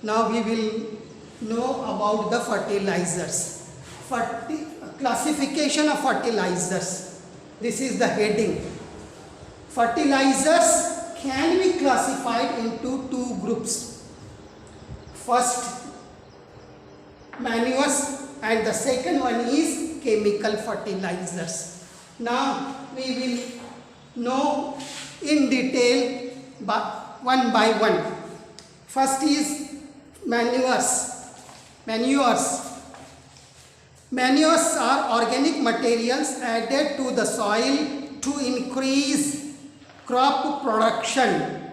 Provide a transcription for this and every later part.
Now we will know about the fertilizers. Classification of fertilizers. This is the heading. Fertilizers can be classified into two groups. First, manures, and the second one is chemical fertilizers. Now we will know in detail one by one. First is manures. Manures are organic materials added to the soil to increase crop production.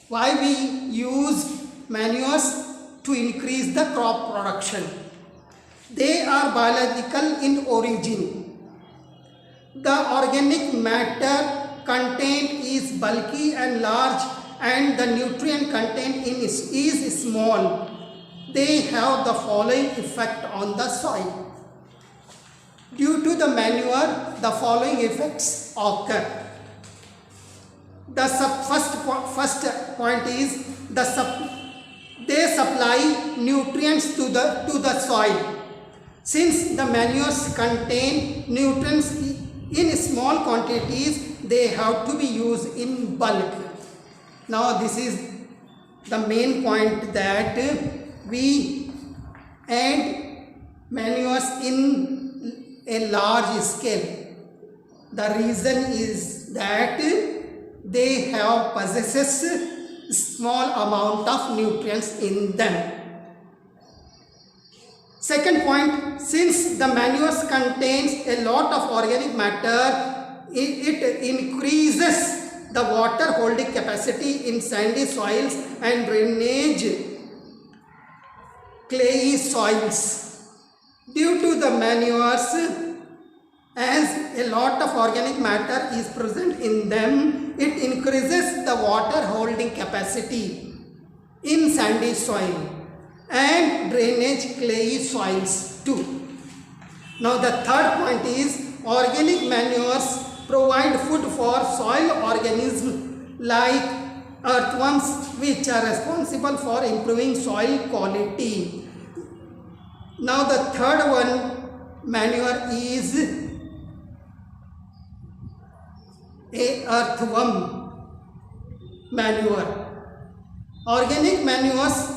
Why we use manures? To increase the crop production. They are biological in origin. The organic matter content is bulky and large, and the nutrient content is small. They have the following effect on the soil. Due to the manure, the following effects occur. The first point is they supply nutrients to the soil. Since the manures contain nutrients in small quantities, they have to be used in bulk. Now this is the main point, that we add manures in a large scale. The reason is that they possesses small amount of nutrients in them. Second point, since the manures contains a lot of organic matter, it increases the water holding capacity in sandy soils and drainage clayey soils. Due to the manures, as a lot of organic matter is present in them, it increases the water holding capacity in sandy soil and drainage clayey soils too. Now the third point is organic manures provide food for soil organisms like earthworms, which are responsible for improving soil quality. Now the third one, manure, is a earthworm manure. Organic manures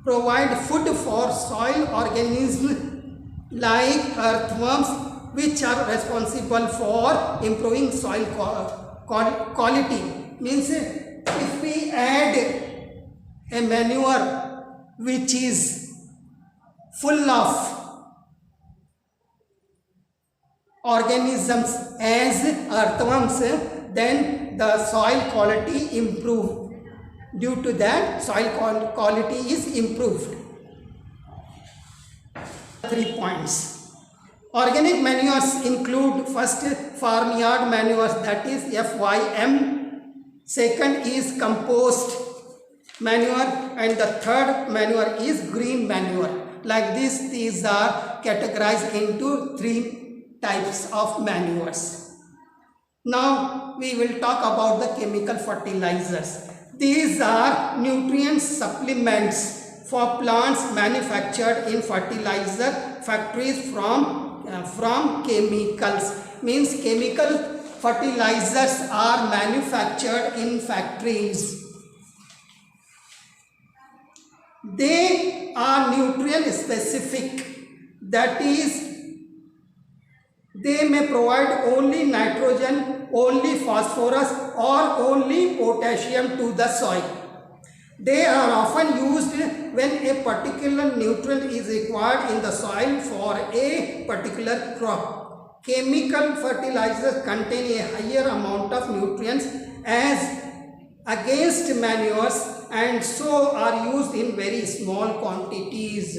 provide food for soil organisms like earthworms, which are responsible for improving soil quality. Means if we add a manure which is full of organisms as earthworms, then the soil quality improves. Due to that, soil quality is improved. 3 points. Organic manures include first farmyard manures, that is FYM. Second is compost manure, and the third manure is green manure. Like this, these are categorized into 3 types of manures. Now we will talk about the chemical fertilizers. These are nutrient supplements for plants manufactured in fertilizer factories from chemicals. Means chemical fertilizers are manufactured in factories. They are nutrient specific, that is, they may provide only nitrogen, only phosphorus, or only potassium to the soil. They are often used when a particular nutrient is required in the soil for a particular crop. Chemical fertilizers contain a higher amount of nutrients as against manures, and so are used in very small quantities.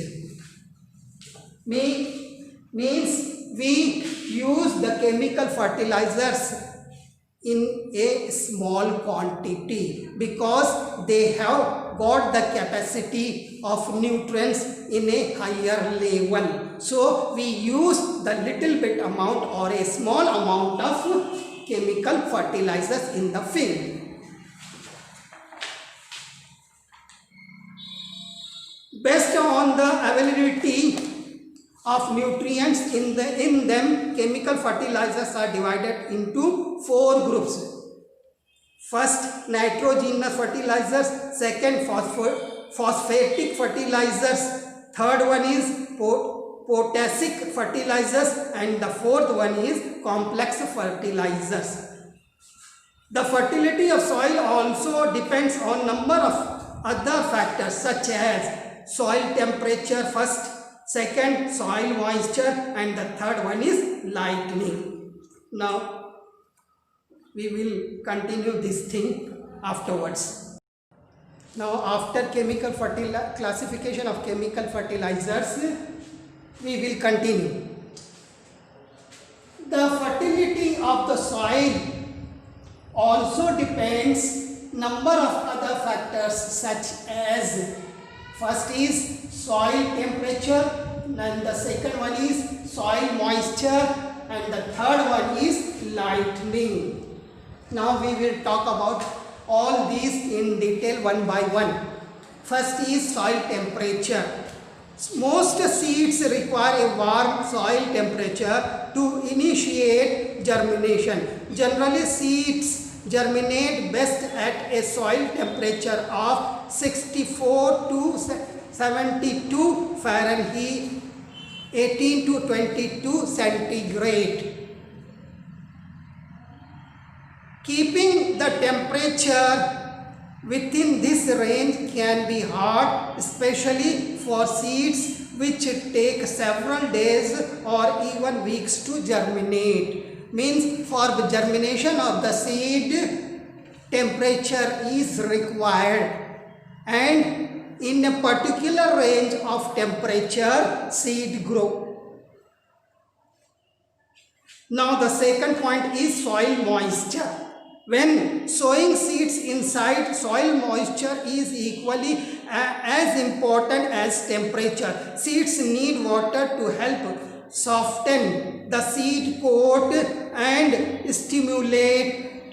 Means we use the chemical fertilizers in a small quantity because they have got the capacity of nutrients in a higher level. So we use the little bit amount or a small amount of chemical fertilizers in the field. on the availability of nutrients in them, chemical fertilizers are divided into 4 groups. First, nitrogenous fertilizers. Second, phosphatic fertilizers. Third one is potassic fertilizers, and the fourth one is complex fertilizers. The fertility of soil also depends on number of other factors such as soil temperature first, second soil moisture, and the third one is lighting. Now we will continue this thing afterwards. Now after chemical classification of chemical fertilizers, we will continue. The fertility of the soil also depends number of other factors such as first is soil temperature, and the second one is soil moisture, and the third one is lightning. Now we will talk about all these in detail one by one. First is soil temperature. Most seeds require a warm soil temperature to initiate germination. Generally, seeds germinate best at a soil temperature of 64 to 72 Fahrenheit, 18 to 22 centigrade. Keeping the temperature within this range can be hard, especially for seeds which take several days or even weeks to germinate. Means for the germination of the seed, temperature is required, and in a particular range of temperature, seed grow. Now the second point is soil moisture. When sowing seeds inside, soil moisture is equally as important as temperature. Seeds need water to help soften the seed coat and stimulate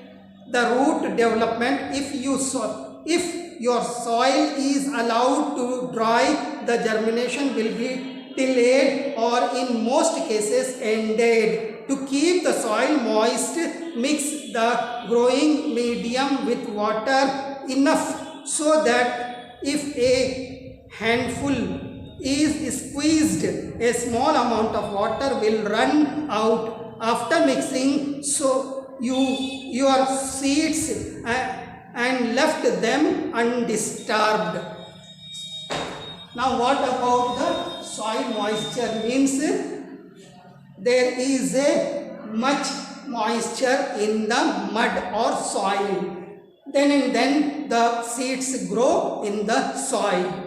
the root development. If your soil is allowed to dry, the germination will be delayed or in most cases ended. To keep the soil moist, mix the growing medium with water enough so that if a handful is squeezed, a small amount of water will run out after mixing, so your seeds and left them undisturbed. Now what about the soil moisture? Means there is a much moisture in the mud or soil. Then the seeds grow in the soil.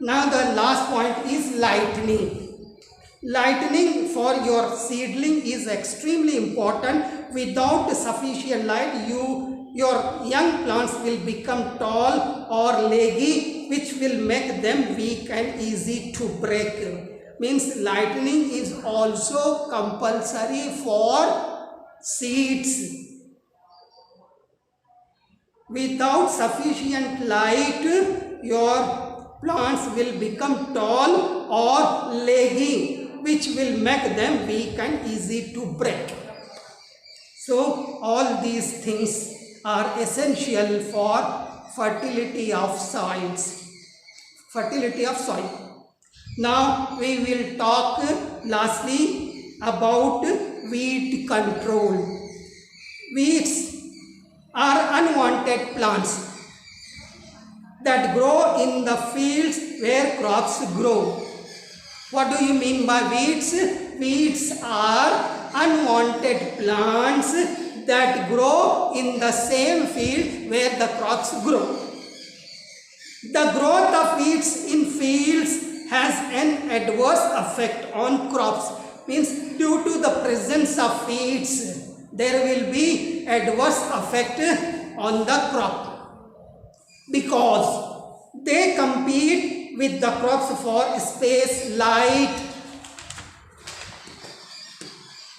Now the last point is lightning. Lightning for your seedling is extremely important. Without sufficient light, your young plants will become tall or leggy, which will make them weak and easy to break. Means lightning is also compulsory for seeds. Without sufficient light, your plants will become tall or leggy, which will make them weak and easy to break. So all these things are essential for fertility of soils. Fertility of soil. Now we will talk lastly about weed control. Weeds are unwanted plants that grow in the fields where crops grow. What do you mean by weeds? Weeds are unwanted plants that grow in the same field where the crops grow. The growth of weeds in fields has an adverse effect on crops. Means due to the presence of weeds, there will be adverse effect on the crop, because they compete with the crops for space, light,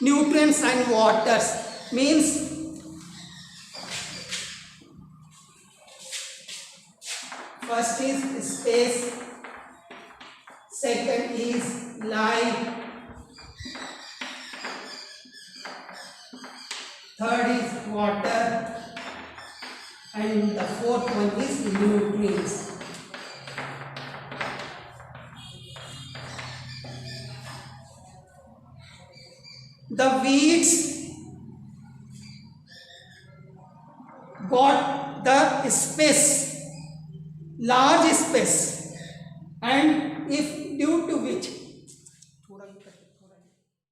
nutrients and waters. Means first is space, second is light, third is water, and the fourth one is nutrients. The weeds got the space, large space, and if due to which